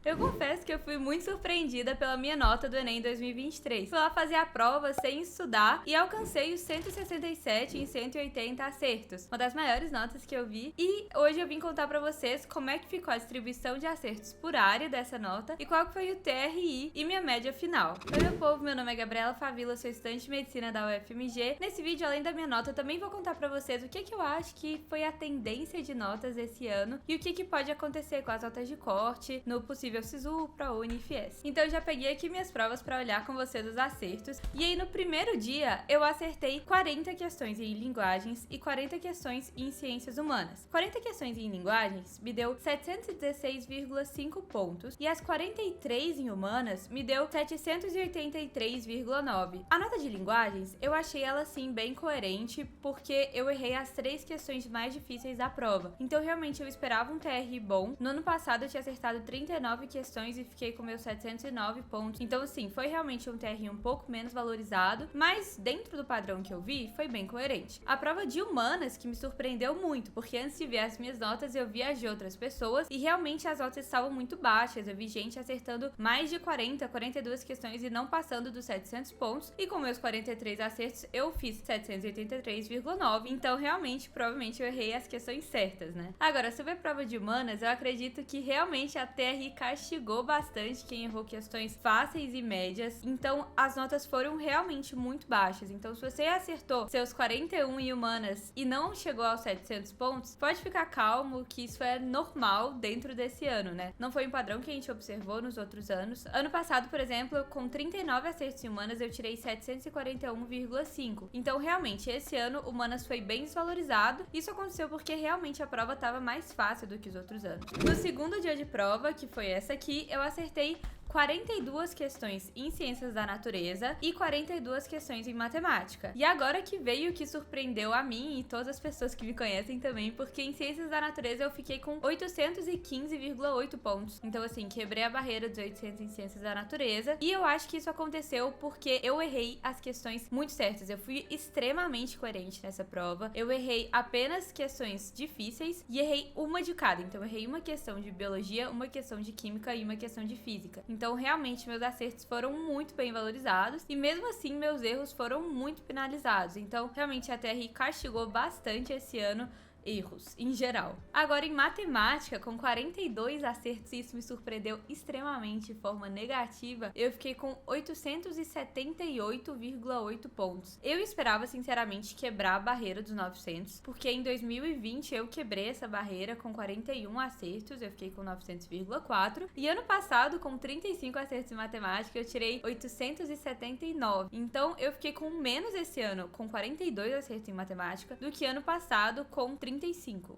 Eu confesso que eu fui muito surpreendida pela minha nota do Enem 2023. Fui lá fazer a prova sem estudar e alcancei os 167 em 180 acertos, uma das maiores notas que eu vi. E hoje eu vim contar pra vocês como é que ficou a distribuição de acertos por área dessa nota e qual foi o TRI e minha média final. Oi, meu povo, meu nome é Gabriela Favila, sou estudante de medicina da UFMG. Nesse vídeo, além da minha nota, eu também vou contar pra vocês o que eu acho que foi a tendência de notas esse ano e o que pode acontecer com as notas de corte no possível SISU, ProUni e FIES. Então eu já peguei aqui minhas provas pra olhar com vocês os acertos. E aí no primeiro dia eu acertei 40 questões em linguagens e 40 questões em ciências humanas. 40 questões em linguagens me deu 716,5 pontos e as 43 em humanas me deu 783,9. A nota de linguagens eu achei ela sim bem coerente porque eu errei as 3 questões mais difíceis da prova. Então realmente eu esperava um TRI bom. No ano passado eu tinha acertado 39 questões e fiquei com meus 709 pontos. Então assim, foi realmente um TRI um pouco menos valorizado, mas dentro do padrão que eu vi, foi bem coerente. A prova de humanas que me surpreendeu muito, porque antes de ver as minhas notas eu vi as de outras pessoas e realmente as notas estavam muito baixas. Eu vi gente acertando mais de 40, 42 questões e não passando dos 700 pontos. E com meus 43 acertos eu fiz 783,9. Então realmente, provavelmente eu errei as questões certas, né? Agora, sobre a prova de humanas, eu acredito que realmente a TRI castigou bastante quem errou questões fáceis e médias. Então as notas foram realmente muito baixas. Então se você acertou seus 41 em humanas e não chegou aos 700 pontos, pode ficar calmo que isso é normal dentro desse ano, né? Não foi um padrão que a gente observou nos outros anos. Ano passado, por exemplo, com 39 acertos em humanas, eu tirei 741,5. Então, realmente, esse ano, humanas foi bem desvalorizado. Isso aconteceu porque realmente a prova estava mais fácil do que os outros anos. No segundo dia de prova, que foi essa aqui, eu acertei 42 questões em ciências da natureza e 42 questões em matemática. E agora que veio o que surpreendeu a mim e todas as pessoas que me conhecem também, porque em ciências da natureza eu fiquei com 815,8 pontos. Então assim, quebrei a barreira dos 800 em ciências da natureza e eu acho que isso aconteceu porque eu errei as questões muito certas. Eu fui extremamente coerente nessa prova. Eu errei apenas questões difíceis e errei uma de cada. Então eu errei uma questão de biologia, uma questão de química e uma questão de física. Então, realmente, meus acertos foram muito bem valorizados e, mesmo assim, meus erros foram muito penalizados. Então, realmente, a TRI castigou bastante esse ano erros, em geral. Agora, em matemática, com 42 acertos, isso me surpreendeu extremamente de forma negativa, eu fiquei com 878,8 pontos. Eu esperava, sinceramente, quebrar a barreira dos 900, porque em 2020 eu quebrei essa barreira com 41 acertos, eu fiquei com 900,4, e ano passado, com 35 acertos em matemática, eu tirei 879. Então, eu fiquei com menos esse ano, com 42 acertos em matemática, do que ano passado, com 35,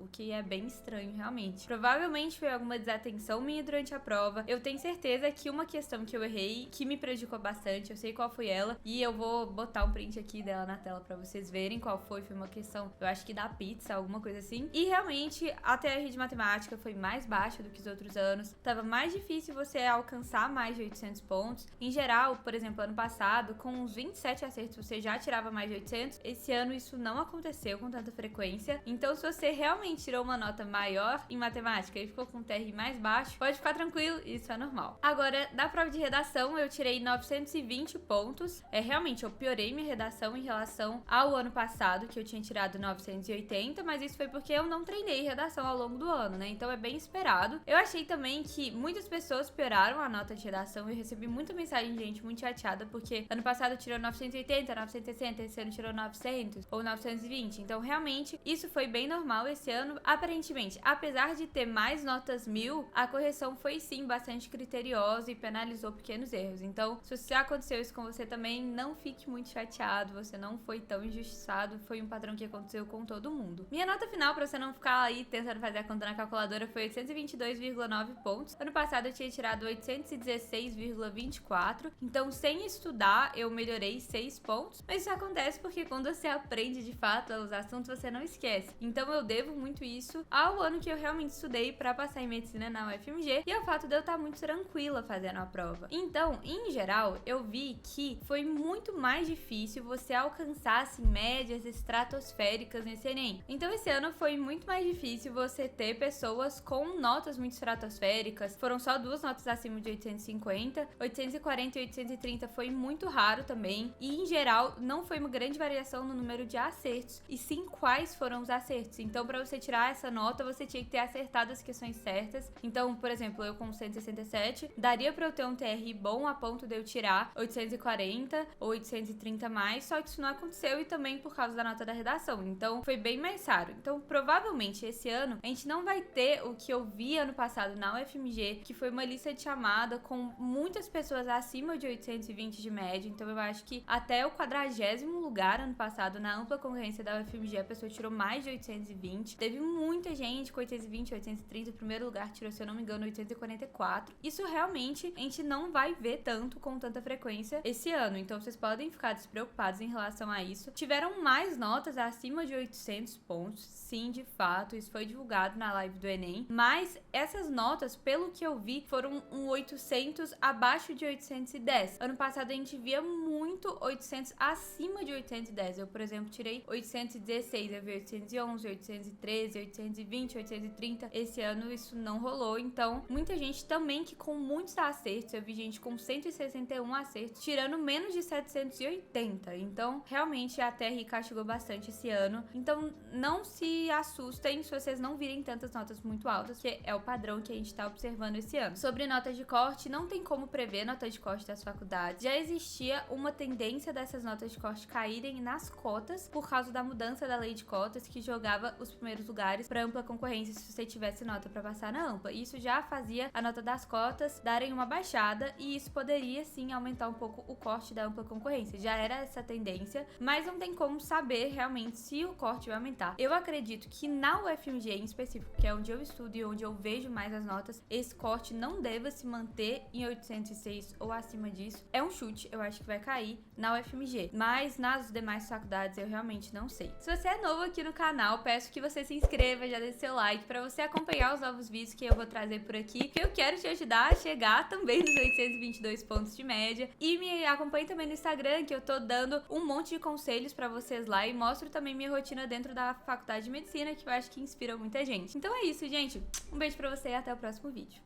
o que é bem estranho, realmente. Provavelmente foi alguma desatenção minha durante a prova. Eu tenho certeza que uma questão que eu errei, que me prejudicou bastante, eu sei qual foi ela, e eu vou botar um print aqui dela na tela pra vocês verem qual foi. Foi uma questão, eu acho que da pizza, alguma coisa assim. E realmente, a TR de matemática foi mais baixa do que os outros anos. Tava mais difícil você alcançar mais de 800 pontos. Em geral, por exemplo, ano passado, com uns 27 acertos, você já tirava mais de 800. Esse ano, isso não aconteceu com tanta frequência. Então, se você realmente tirou uma nota maior em matemática e ficou com um TRI mais baixo, pode ficar tranquilo, isso é normal. Agora, da prova de redação, eu tirei 920 pontos. Realmente, eu piorei minha redação em relação ao ano passado, que eu tinha tirado 980, mas isso foi porque eu não treinei redação ao longo do ano, né? Então é bem esperado. Eu achei também que muitas pessoas pioraram a nota de redação. Eu recebi muita mensagem de gente muito chateada, porque ano passado tirou 980, 960, esse ano tirou 900 ou 920. Então, realmente, isso foi bem normal esse ano. Aparentemente, apesar de ter mais notas 1000, a correção foi sim bastante criteriosa e penalizou pequenos erros. Então, se aconteceu isso com você também, não fique muito chateado, você não foi tão injustiçado, foi um padrão que aconteceu com todo mundo. Minha nota final, pra você não ficar aí tentando fazer a conta na calculadora, foi 822,9 pontos. Ano passado eu tinha tirado 816,24, então sem estudar eu melhorei 6 pontos, mas isso acontece porque quando você aprende de fato os assuntos, você não esquece. Então Então eu devo muito isso ao ano que eu realmente estudei pra passar em medicina na UFMG e ao fato de eu estar muito tranquila fazendo a prova. Então, em geral, eu vi que foi muito mais difícil você alcançar assim, médias estratosféricas nesse Enem. Então esse ano foi muito mais difícil você ter pessoas com notas muito estratosféricas. Foram só 2 notas acima de 850, 840 e 830 foi muito raro também. E em geral não foi uma grande variação no número de acertos, e sim quais foram os acertos. Então para você tirar essa nota, você tinha que ter acertado as questões certas. Então, por exemplo, eu com 167, daria para eu ter um TR bom a ponto de eu tirar 840 ou 830 mais, só que isso não aconteceu e também por causa da nota da redação. Então foi bem mais raro. Então provavelmente esse ano a gente não vai ter o que eu vi ano passado na UFMG, que foi uma lista de chamada com muitas pessoas acima de 820 de média. Então eu acho que até o 40º lugar ano passado na ampla concorrência da UFMG a pessoa tirou mais de 820. Teve muita gente com 820, 830. O primeiro lugar tirou, se eu não me engano, 844. Isso realmente a gente não vai ver tanto com tanta frequência esse ano. Então vocês podem ficar despreocupados em relação a isso. Tiveram mais notas acima de 800 pontos. Sim, de fato, isso foi divulgado na live do Enem. Mas essas notas, pelo que eu vi, foram um 800 abaixo de 810. Ano passado a gente via muito 800 acima de 810. Eu, por exemplo, tirei 816, eu vi 811, 813, 820, 830. Esse ano isso não rolou. Então, muita gente também que com muitos acertos. Eu vi gente com 161 acertos, tirando menos de 780. Então, realmente a TR castigou bastante esse ano. Então, não se assustem se vocês não virem tantas notas muito altas, que é o padrão que a gente tá observando esse ano. Sobre notas de corte, não tem como prever nota de corte das faculdades. Já existia uma tendência dessas notas de corte caírem nas cotas por causa da mudança da lei de cotas, que jogava os primeiros lugares para ampla concorrência se você tivesse nota para passar na ampla. Isso já fazia a nota das cotas darem uma baixada, e isso poderia sim aumentar um pouco o corte da ampla concorrência. Já era essa tendência, mas não tem como saber realmente se o corte vai aumentar. Eu acredito que na UFMG em específico, que é onde eu estudo e onde eu vejo mais as notas, esse corte não deva se manter em 806 ou acima disso. É um chute, eu acho que vai cair na UFMG, mas nas demais faculdades eu realmente não sei. Se você é novo aqui no canal, peço que você se inscreva, já deixe seu like para você acompanhar os novos vídeos que eu vou trazer por aqui, que eu quero te ajudar a chegar também nos 822 pontos de média. E me acompanhe também no Instagram, que eu tô dando um monte de conselhos para vocês lá, e mostro também minha rotina dentro da faculdade de medicina, que eu acho que inspira muita gente. Então é isso, gente. Um beijo pra você e até o próximo vídeo.